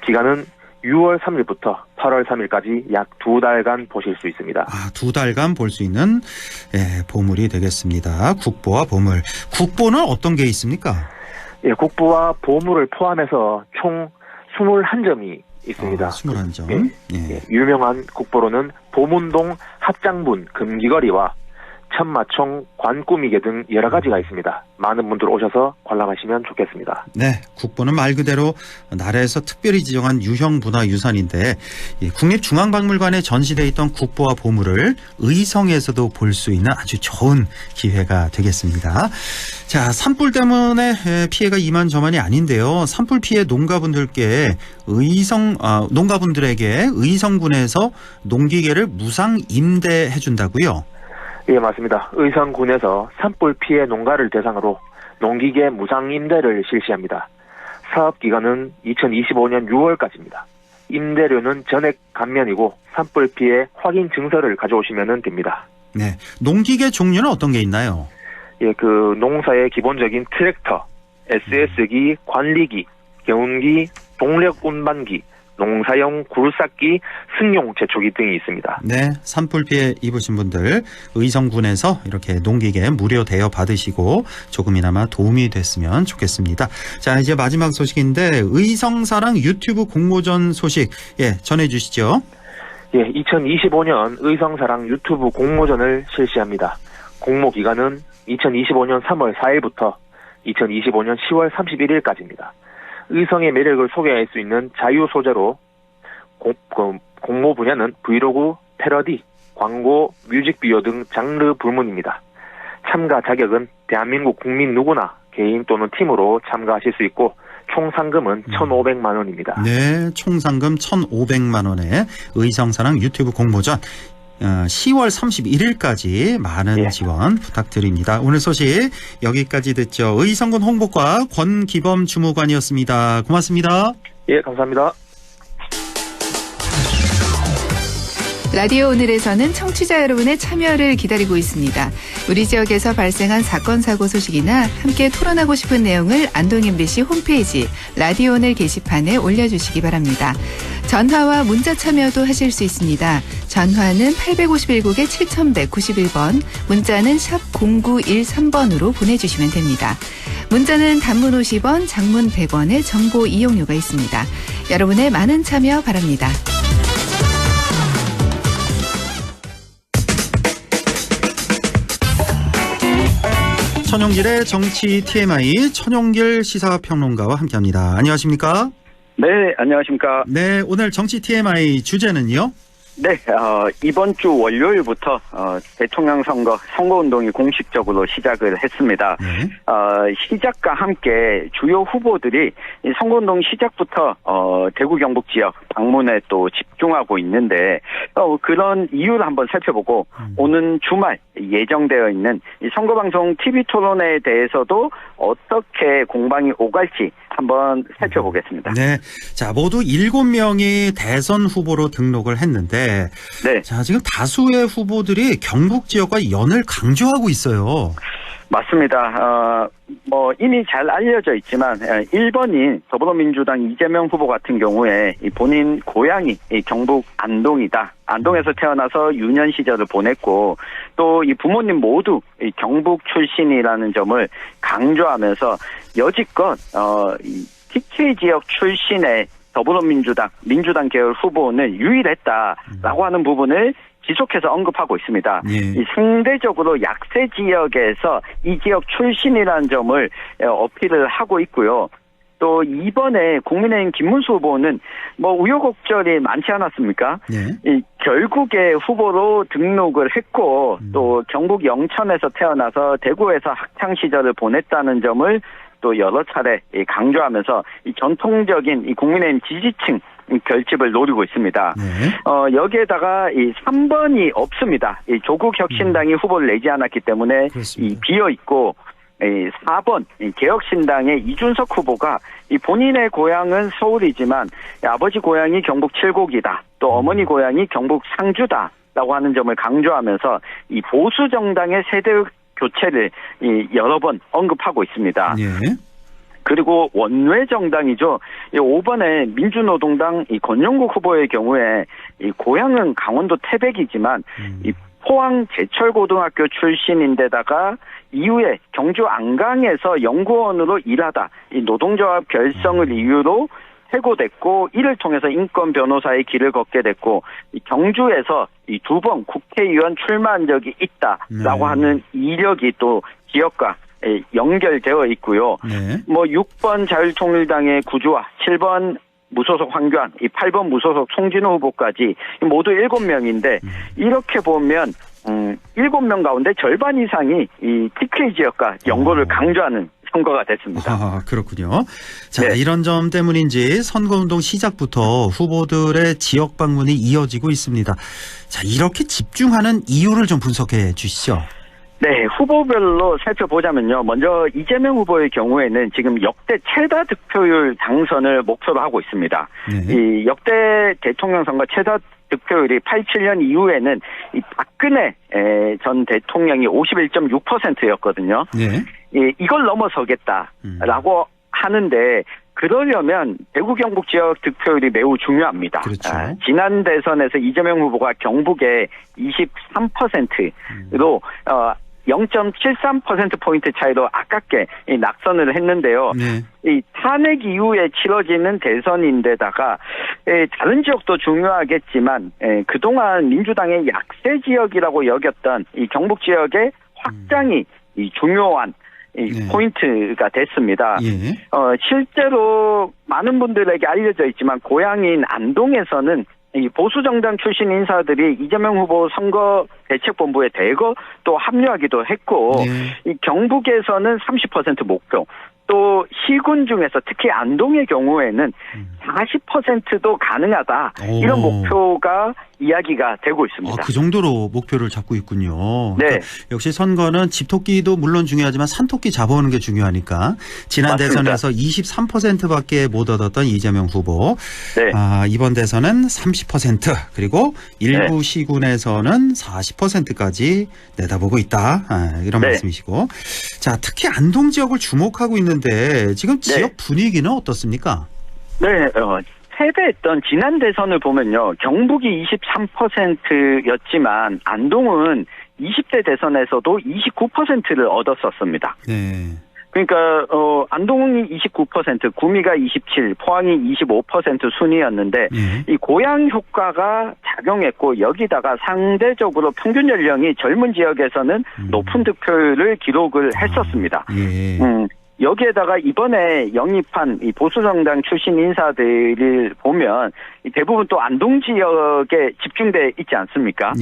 기간은 6월 3일부터 8월 3일까지 약 2달간 보실 수 있습니다. 아, 2달간 볼 수 있는 보물이 되겠습니다. 국보와 보물. 국보는 어떤 게 있습니까? 예, 국보와 보물을 포함해서 총 21점이 있습니다. 21점. 유명한 국보로는 보문동 합장문 금기거리와 천마총 관꾸미개 등 여러 가지가 있습니다. 많은 분들 오셔서 관람하시면 좋겠습니다. 네, 국보는 말 그대로 나라에서 특별히 지정한 유형문화유산인데 국립중앙박물관에 전시되어 있던 국보와 보물을 의성에서도 볼 수 있는 아주 좋은 기회가 되겠습니다. 자, 산불 때문에 피해가 이만저만이 아닌데요. 산불 피해 농가분들에게 의성군에서 농기계를 무상 임대해 준다고요? 예, 맞습니다. 의성군에서 산불 피해 농가를 대상으로 농기계 무상 임대를 실시합니다. 사업 기간은 2025년 6월까지입니다. 임대료는 전액 감면이고 산불 피해 확인 증서를 가져오시면 됩니다. 네, 농기계 종류는 어떤 게 있나요? 예, 농사의 기본적인 트랙터, SS기, 관리기, 경운기, 동력 운반기, 농사용 굴삭기, 승용 제초기 등이 있습니다. 네, 산불 피해 입으신 분들 의성군에서 이렇게 농기계 무료 대여 받으시고 조금이나마 도움이 됐으면 좋겠습니다. 자, 이제 마지막 소식인데 의성사랑 유튜브 공모전 소식 전해주시죠. 예, 2025년 의성사랑 유튜브 공모전을 실시합니다. 공모 기간은 2025년 3월 4일부터 2025년 10월 31일까지입니다. 의성의 매력을 소개할 수 있는 자유 소재로 공모 분야는 브이로그, 패러디, 광고, 뮤직비디오 등 장르 불문입니다. 참가 자격은 대한민국 국민 누구나 개인 또는 팀으로 참가하실 수 있고 총 상금은 1,500만 원입니다. 네, 총 상금 1,500만 원의 의성사랑 유튜브 공모전 10월 31일까지 많은 지원 부탁드립니다. 오늘 소식 여기까지 듣죠. 의성군 홍보과 권기범 주무관이었습니다. 고맙습니다. 예, 감사합니다. 라디오 오늘에서는 청취자 여러분의 참여를 기다리고 있습니다. 우리 지역에서 발생한 사건 사고 소식이나 함께 토론하고 싶은 내용을 안동 MBC 홈페이지 라디오 오늘 게시판에 올려주시기 바랍니다. 전화와 문자 참여도 하실 수 있습니다. 전화는 851국에 7191번, 문자는 샵 0913번으로 보내주시면 됩니다. 문자는 단문 50원, 장문 100원의 정보 이용료가 있습니다. 여러분의 많은 참여 바랍니다. 천용길의 정치 TMI 천용길 시사평론가와 함께합니다. 안녕하십니까? 네, 안녕하십니까? 네, 오늘 정치 TMI 주제는요? 네, 이번 주 월요일부터 대통령 선거운동이 공식적으로 시작을 했습니다. 시작과 함께 주요 후보들이 이 선거운동 시작부터 대구 경북 지역 방문에 또 집중하고 있는데 그런 이유를 한번 살펴보고 오는 주말 예정되어 있는 이 선거방송 TV 토론회에 대해서도 어떻게 공방이 오갈지 한번 살펴보겠습니다. 네, 자 모두 7명이 대선 후보로 등록을 했는데, 네, 자 지금 다수의 후보들이 경북 지역과 연을 강조하고 있어요. 맞습니다. 이미 잘 알려져 있지만 1번인 더불어민주당 이재명 후보 같은 경우에 본인 고향이 경북 안동이다. 안동에서 태어나서 유년 시절을 보냈고 또 이 부모님 모두 경북 출신이라는 점을 강조하면서 여지껏 TK 지역 출신의 민주당 계열 후보는 유일했다라고 하는 부분을 지속해서 언급하고 있습니다. 이 상대적으로 약세 지역에서 이 지역 출신이라는 점을 어필을 하고 있고요. 또 이번에 국민의힘 김문수 후보는 우여곡절이 많지 않았습니까? 결국에 후보로 등록을 했고 또 경북 영천에서 태어나서 대구에서 학창 시절을 보냈다는 점을 또 여러 차례 강조하면서 이 전통적인 이 국민의힘 지지층 결집을 노리고 있습니다. 여기에다가 이 3번이 없습니다. 이 조국 혁신당이 후보를 내지 않았기 때문에 이 비어 있고 4번 개혁신당의 이준석 후보가 이 본인의 고향은 서울이지만 아버지 고향이 경북 칠곡이다. 또 어머니 고향이 경북 상주다라고 하는 점을 강조하면서 이 보수 정당의 세대 교체를 여러 번 언급하고 있습니다. 그리고 원외 정당이죠. 5번에 민주노동당 이 권영국 후보의 경우에 이 고향은 강원도 태백이지만 이 포항 제철고등학교 출신인데다가 이후에 경주 안강에서 연구원으로 일하다 이 노동조합 결성을 이유로 해고됐고 이를 통해서 인권 변호사의 길을 걷게 됐고 이 경주에서 이 2번 국회의원 출마한 적이 있다라고 하는 이력이 또 지역과 연결되어 있고요. 6번 자유통일당의 구주와 7번 무소속 황교안, 이 8번 무소속 송진호 후보까지 모두 7명인데 이렇게 보면 7명 가운데 절반 이상이 이 TK 지역과 연고를 강조하는 선거가 됐습니다. 아, 그렇군요. 자, 이런 점 때문인지 선거운동 시작부터 후보들의 지역 방문이 이어지고 있습니다. 자, 이렇게 집중하는 이유를 좀 분석해 주시죠. 네, 후보별로 살펴보자면요. 먼저 이재명 후보의 경우에는 지금 역대 최다 득표율 당선을 목표로 하고 있습니다. 이 역대 대통령 선거 최다 득표율이 87년 이후에는 이 박근혜 전 대통령이 51.6%였거든요. 이걸 넘어서겠다라고 하는데 그러려면 대구 경북 지역 득표율이 매우 중요합니다. 지난 대선에서 이재명 후보가 경북에 23%로 0.73%포인트 차이로 아깝게 낙선을 했는데요. 이 탄핵 이후에 치러지는 대선인데다가 다른 지역도 중요하겠지만 그동안 민주당의 약세 지역이라고 여겼던 이 경북 지역의 확장이 중요한 포인트가 됐습니다. 실제로 많은 분들에게 알려져 있지만 고향인 안동에서는 이 보수정당 출신 인사들이 이재명 후보 선거 대책본부에 대거 또 합류하기도 했고 이 경북에서는 30% 목표 또 시군 중에서 특히 안동의 경우에는 40%도 가능하다. 이런 목표가 이야기가 되고 있습니다. 그 정도로 목표를 잡고 있군요. 네. 그러니까 역시 선거는 집토끼도 물론 중요하지만 산토끼 잡아오는 게 중요하니까 지난 맞습니다. 대선에서 23%밖에 못 얻었던 이재명 후보. 네. 이번 대선은 30% 그리고 일부 시군에서는 40%까지 내다보고 있다. 이런 네. 말씀이시고. 자, 특히 안동 지역을 주목하고 있는데 지금 지역 분위기는 어떻습니까? 네, 패배했던 지난 대선을 보면요. 경북이 23%였지만 안동은 20대 대선에서도 29%를 얻었었습니다. 네. 그러니까 안동이 29%, 구미가 27%, 포항이 25% 순이었는데 이 고양 효과가 작용했고 여기다가 상대적으로 평균 연령이 젊은 지역에서는 높은 득표를 기록을 했었습니다. 여기에다가 이번에 영입한 이 보수정당 출신 인사들을 보면 대부분 또 안동 지역에 집중돼 있지 않습니까?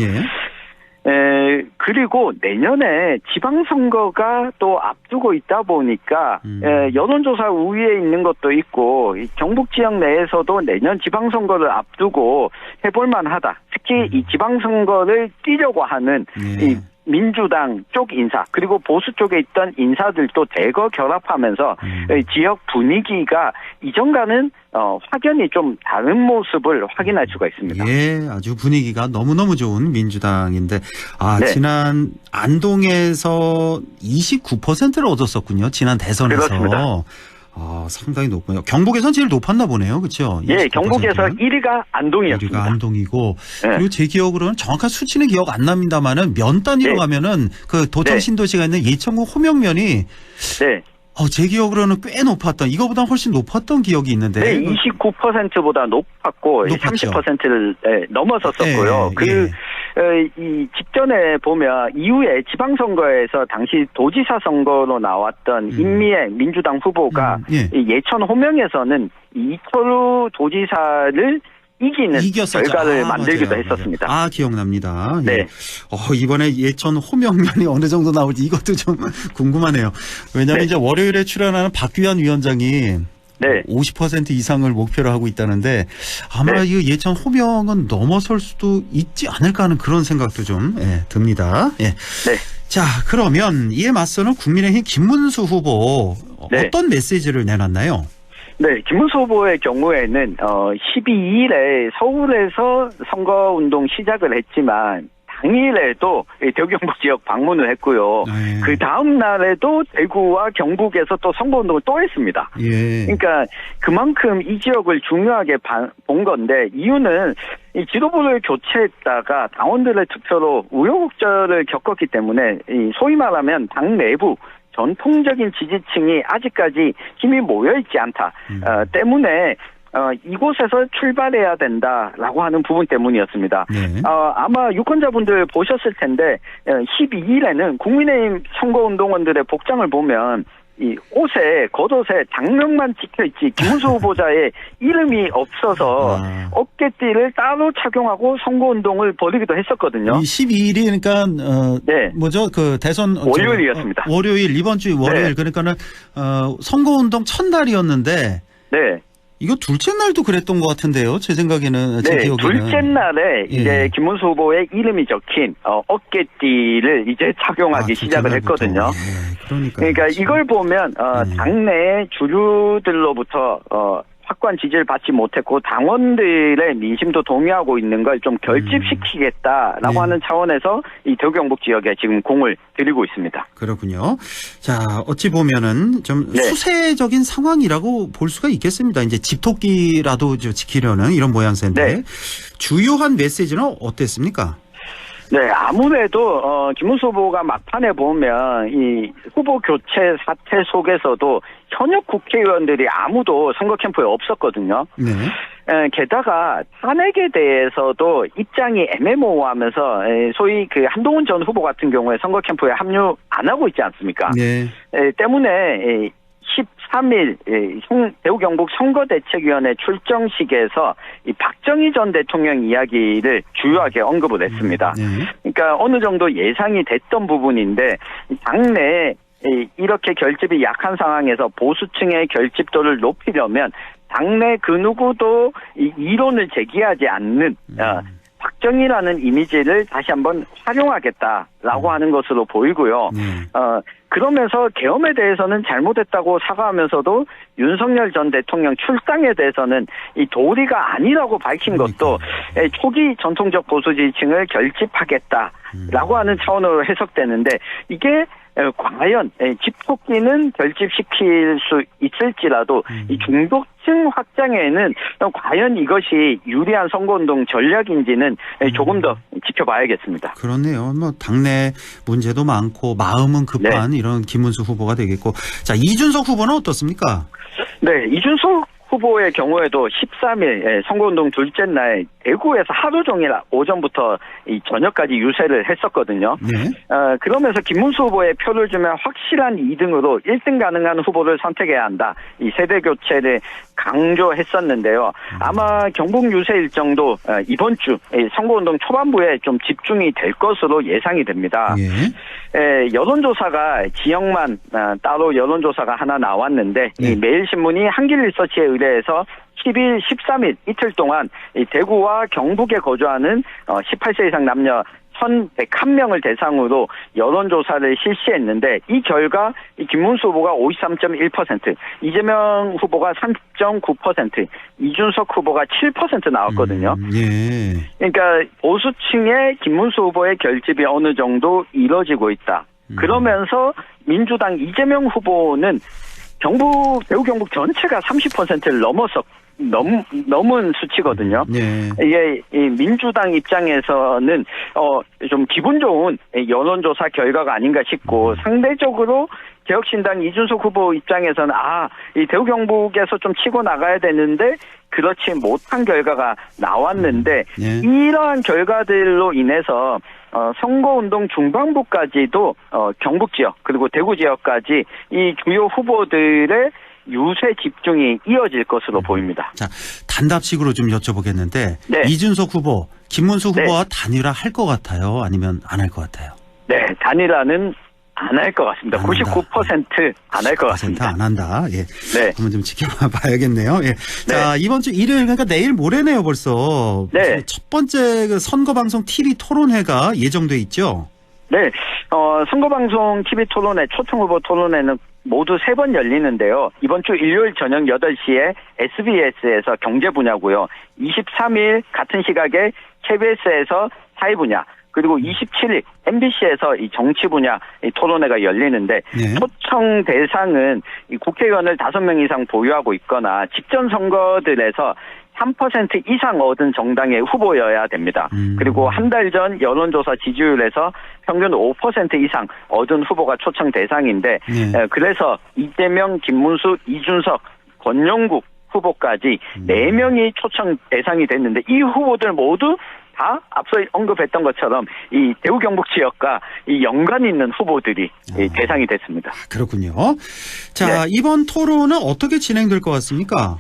그리고 내년에 지방선거가 또 앞두고 있다 보니까 여론조사 우위에 있는 것도 있고 경북 지역 내에서도 내년 지방선거를 앞두고 해볼만하다. 특히 이 지방선거를 뛰려고 하는 이 민주당 쪽 인사 그리고 보수 쪽에 있던 인사들도 대거 결합하면서 지역 분위기가 이전과는 확연히 좀 다른 모습을 확인할 수가 있습니다. 예, 아주 분위기가 너무너무 좋은 민주당인데 지난 안동에서 29%를 얻었었군요. 지난 대선에서. 그렇습니다. 상당히 높군요. 경북에선 제일 높았나 보네요. 그렇죠? 예, 경북에서 1위가 안동이었습니다. 1위가 안동이고 그리고 제 기억으로는 정확한 수치는 기억 안 납니다만은 면 단위로 가면은 그 도청 신도시가 있는 예천군 호명면이 제 기억으로는 꽤 높았던 이거보다 훨씬 높았던 기억이 있는데. 네, 29%보다 높았고 30%를 넘어섰었고요. 이 직전에 보면 이후에 지방선거에서 당시 도지사 선거로 나왔던 임미애 민주당 후보가 이 예천 호명에서는 이철우 도지사를 이기는 결과를 만들기도 했었습니다. 기억납니다. 네. 이번에 예천 호명면이 어느 정도 나올지 이것도 좀 궁금하네요. 왜냐하면 이제 월요일에 출연하는 박규환 위원장이 50% 이상을 목표로 하고 있다는데 아마 이 예천 호명은 넘어설 수도 있지 않을까 하는 그런 생각도 좀 듭니다. 자, 그러면 이에 맞서는 국민의힘 김문수 후보 어떤 메시지를 내놨나요? 네, 김문수 후보의 경우에는 12일에 서울에서 선거운동 시작을 했지만 당일에도 대구경북 지역 방문을 했고요. 그 다음 날에도 대구와 경북에서 또 선거운동을 또 했습니다. 그러니까 그만큼 이 지역을 중요하게 본 건데 이유는 이 지도부를 교체했다가 당원들의 투표로 우여곡절을 겪었기 때문에 소위 말하면 당 내부 전통적인 지지층이 아직까지 힘이 모여있지 않다 때문에 이곳에서 출발해야 된다라고 하는 부분 때문이었습니다. 아마 유권자분들 보셨을 텐데 12일에는 국민의힘 선거운동원들의 복장을 보면 이 겉옷에 당명만 찍혀있지 김문수 후보자의 이름이 없어서 어깨띠를 따로 착용하고 선거운동을 벌이기도 했었거든요. 이 12일이 그러니까 뭐죠? 그 대선 월요일이었습니다. 월요일 이번 주 월요일 그러니까는 선거운동 첫날이었는데 이거 둘째 날도 그랬던 것 같은데요. 제 생각에는 제 기억에는. 둘째 날에 이제 김문수 후보의 이름이 적힌 어깨띠를 이제 착용하기 시작을 했거든요. 그러니까 이걸 보면 당내 주류들로부터 확고한 지지를 받지 못했고 당원들의 민심도 동의하고 있는 걸 좀 결집시키겠다라고 하는 차원에서 이 대구 경북 지역에 지금 공을 들이고 있습니다. 그렇군요. 자, 어찌 보면은 좀 수세적인 상황이라고 볼 수가 있겠습니다. 이제 집토끼라도 지키려는 이런 모양새인데 주요한 메시지는 어땠습니까? 네, 아무래도 김문수 후보가 막판에 보면 이 후보 교체 사태 속에서도 현역 국회의원들이 아무도 선거 캠프에 없었거든요. 게다가 탄핵에 대해서도 입장이 애매모호하면서 소위 그 한동훈 전 후보 같은 경우에 선거 캠프에 합류 안 하고 있지 않습니까? 때문에 13일 대구 경북 선거대책위원회 출정식에서 이 박정희 전 대통령 이야기를 주요하게 언급을 했습니다. 그러니까 어느 정도 예상이 됐던 부분인데 당내 이렇게 결집이 약한 상황에서 보수층의 결집도를 높이려면 당내 그 누구도 이 이론을 제기하지 않는 박정희라는 이미지를 다시 한번 활용하겠다라고 하는 것으로 보이고요. 그러면서 계엄에 대해서는 잘못했다고 사과하면서도 윤석열 전 대통령 출당에 대해서는 이 도리가 아니라고 밝힌 것도 초기 전통적 보수 지지층을 결집하겠다라고 하는 차원으로 해석되는데 이게 과연 집토끼는 결집시킬 수 있을지라도 이 중도층 확장에는 과연 이것이 유리한 선거운동 전략인지는 조금 더 지켜봐야겠습니다. 그렇네요. 뭐 당내 문제도 많고 마음은 급한 이런 김문수 후보가 되겠고, 자 이준석 후보는 어떻습니까? 네, 이준석 후보의 경우에도 13일 선거운동 둘째 날 대구에서 하루 종일 오전부터 이 저녁까지 유세를 했었거든요. 그러면서 김문수 후보에 표를 주면 확실한 2등으로 1등 가능한 후보를 선택해야 한다. 이 세대 교체를 강조했었는데요. 아마 경북 유세 일정도 이번 주 선거운동 초반부에 좀 집중이 될 것으로 예상이 됩니다. 여론조사가 지역만 따로 여론조사가 하나 나왔는데 이 매일신문이 한길리서치에 의뢰해서 10일, 13일 이틀 동안 이 대구와 경북에 거주하는 18세 이상 남녀 1,101명을 대상으로 여론조사를 실시했는데 이 결과 김문수 후보가 53.1%, 이재명 후보가 3.9%, 이준석 후보가 7% 나왔거든요. 그러니까 보수층의 김문수 후보의 결집이 어느 정도 이뤄지고 있다. 그러면서 민주당 이재명 후보는 대구 경북 전체가 30%를 넘은 수치거든요. 이게 민주당 입장에서는 좀 기분 좋은 여론조사 결과가 아닌가 싶고, 상대적으로 개혁신당 이준석 후보 입장에서는 이 대구 경북에서 좀 치고 나가야 되는데 그렇지 못한 결과가 나왔는데 이러한 결과들로 인해서 선거운동 중반부까지도 경북 지역 그리고 대구 지역까지 이 주요 후보들의 유세 집중이 이어질 것으로 보입니다. 자, 단답식으로 좀 여쭤보겠는데 이준석 후보, 김문수 후보와 단일화 할 것 같아요? 아니면 안 할 것 같아요? 네, 단일화는 안 할 것 같습니다. 99% 안 할 것 같습니다. 안 한다. 한번 좀 지켜봐야겠네요. 자, 이번 주 일요일, 그러니까 내일 모레네요, 벌써. 첫 번째 그 선거방송 TV 토론회가 예정돼 있죠? 네, 선거방송 TV 토론회, 초청 후보 토론회는 모두 3번 열리는데요. 이번 주 일요일 저녁 8시에 SBS에서 경제 분야고요. 23일 같은 시각에 KBS에서 사회 분야, 그리고 27일 MBC에서 이 정치 분야 이 토론회가 열리는데 초청 대상은 이 국회의원을 5명 이상 보유하고 있거나 직전 선거들에서 3% 이상 얻은 정당의 후보여야 됩니다. 그리고 한 달 전 여론조사 지지율에서 평균 5% 이상 얻은 후보가 초청 대상인데 그래서 이재명, 김문수, 이준석, 권영국 후보까지 4명이 초청 대상이 됐는데 이 후보들 모두 다 앞서 언급했던 것처럼 이 대구 경북 지역과 이 연관이 있는 후보들이 대상이 됐습니다. 그렇군요. 자, 이번 토론은 어떻게 진행될 것 같습니까?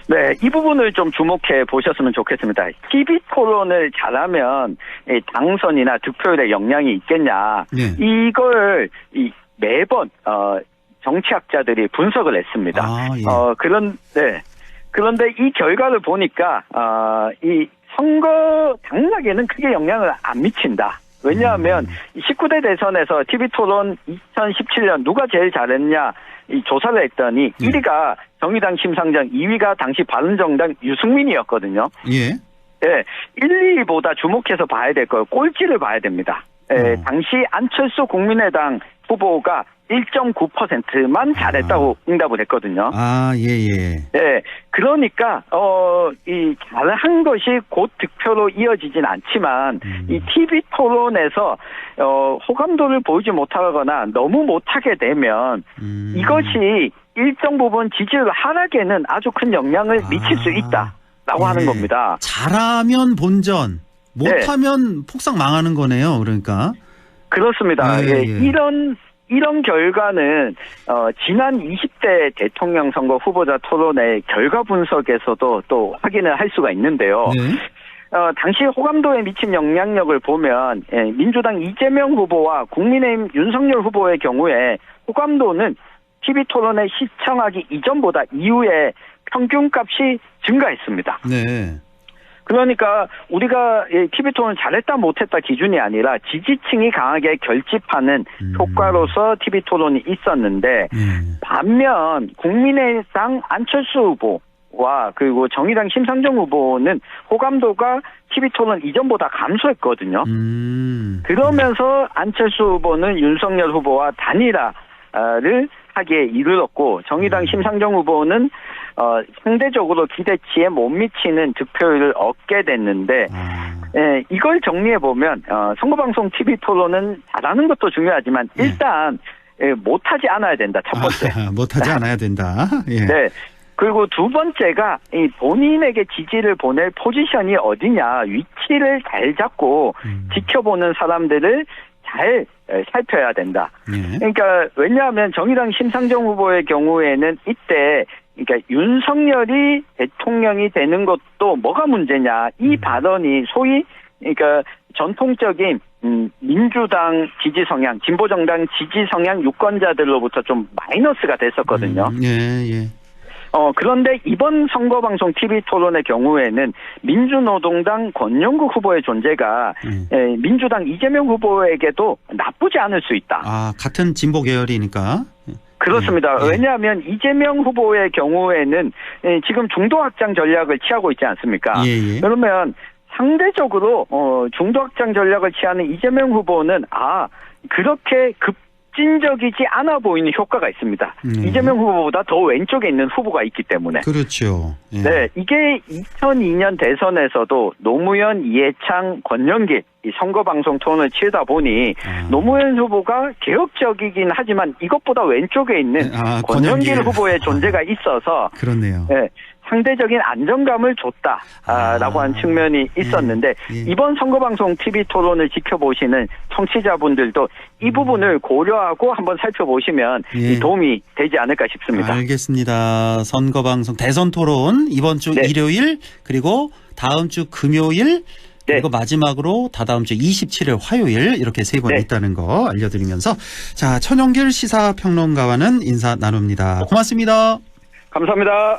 네, 이 부분을 좀 주목해 보셨으면 좋겠습니다. TV 토론을 잘하면 당선이나 득표율에 영향이 있겠냐. 이걸 매번 정치학자들이 분석을 했습니다. 그런데 이 결과를 보니까 이 선거 당락에는 크게 영향을 안 미친다. 왜냐하면 19대 대선에서 TV토론 2017년 누가 제일 잘했냐 이 조사를 했더니 1위가 정의당 심상정, 2위가 당시 바른정당 유승민이었거든요. 1, 2위보다 주목해서 봐야 될 거예요. 꼴찌를 봐야 됩니다. 당시 안철수 국민의당 후보가 1.9%만 잘했다고 응답을 했거든요. 그러니까 이 잘한 것이 곧 득표로 이어지진 않지만 이 TV 토론에서 호감도를 보이지 못하거나 너무 못하게 되면 이것이 일정 부분 지지율 하락에는 아주 큰 영향을 미칠 수 있다라고 하는 겁니다. 잘하면 본전, 못하면 폭삭 망하는 거네요. 그러니까. 그렇습니다. 이런 결과는 지난 20대 대통령 선거 후보자 토론회 결과 분석에서도 또 확인을 할 수가 있는데요. 당시 호감도에 미친 영향력을 보면 민주당 이재명 후보와 국민의힘 윤석열 후보의 경우에 호감도는 TV토론회 시청하기 이전보다 이후에 평균값이 증가했습니다. 네. 그러니까 우리가 TV토론 잘했다 못했다 기준이 아니라 지지층이 강하게 결집하는 효과로서 TV토론이 있었는데 반면 국민의당 안철수 후보와 그리고 정의당 심상정 후보는 호감도가 TV토론 이전보다 감소했거든요. 그러면서 안철수 후보는 윤석열 후보와 단일화를 하기에 이르렀고 정의당 심상정 후보는 상대적으로 기대치에 못 미치는 득표율을 얻게 됐는데 이걸 정리해보면 선거방송 TV토론은 잘하는 것도 중요하지만 일단 못하지 않아야 된다. 첫 번째. 못하지 않아야 된다. 예. 네. 그리고 두 번째가 이 본인에게 지지를 보낼 포지션이 어디냐 위치를 잘 잡고 지켜보는 사람들을 잘 살펴야 된다. 그러니까 왜냐하면 정의당 심상정 후보의 경우에는 이때 그러니까 윤석열이 대통령이 되는 것도 뭐가 문제냐 이 발언이 소위 그러니까 전통적인 민주당 지지 성향, 진보정당 지지 성향 유권자들로부터 좀 마이너스가 됐었거든요. 예. 그런데 이번 선거방송 TV토론의 경우에는 민주노동당 권영국 후보의 존재가 민주당 이재명 후보에게도 나쁘지 않을 수 있다. 아, 같은 진보 계열이니까. 그렇습니다. 왜냐하면 이재명 후보의 경우에는 지금 중도 확장 전략을 취하고 있지 않습니까? 그러면 상대적으로 중도 확장 전략을 취하는 이재명 후보는 그렇게 급진적이지 않아 보이는 효과가 있습니다. 이재명 후보보다 더 왼쪽에 있는 후보가 있기 때문에. 그렇죠. 예. 네, 이게 2002년 대선에서도 노무현, 이해창, 권영길 이 선거방송 톤을 치다 보니 노무현 후보가 개혁적이긴 하지만 이것보다 왼쪽에 있는 권영길 후보의 존재가 있어서 그렇네요. 네, 상대적인 안정감을 줬다라고 한 측면이 있었는데 이번 선거방송 TV토론을 지켜보시는 청취자분들도 이 부분을 고려하고 한번 살펴보시면 도움이 되지 않을까 싶습니다. 알겠습니다. 선거방송 대선토론 이번 주 일요일 그리고 다음 주 금요일 그리고 마지막으로 다다음 주 27일 화요일 이렇게 세 번 있다는 거 알려드리면서 자, 천영길 시사평론가와는 인사 나눕니다. 고맙습니다. 감사합니다.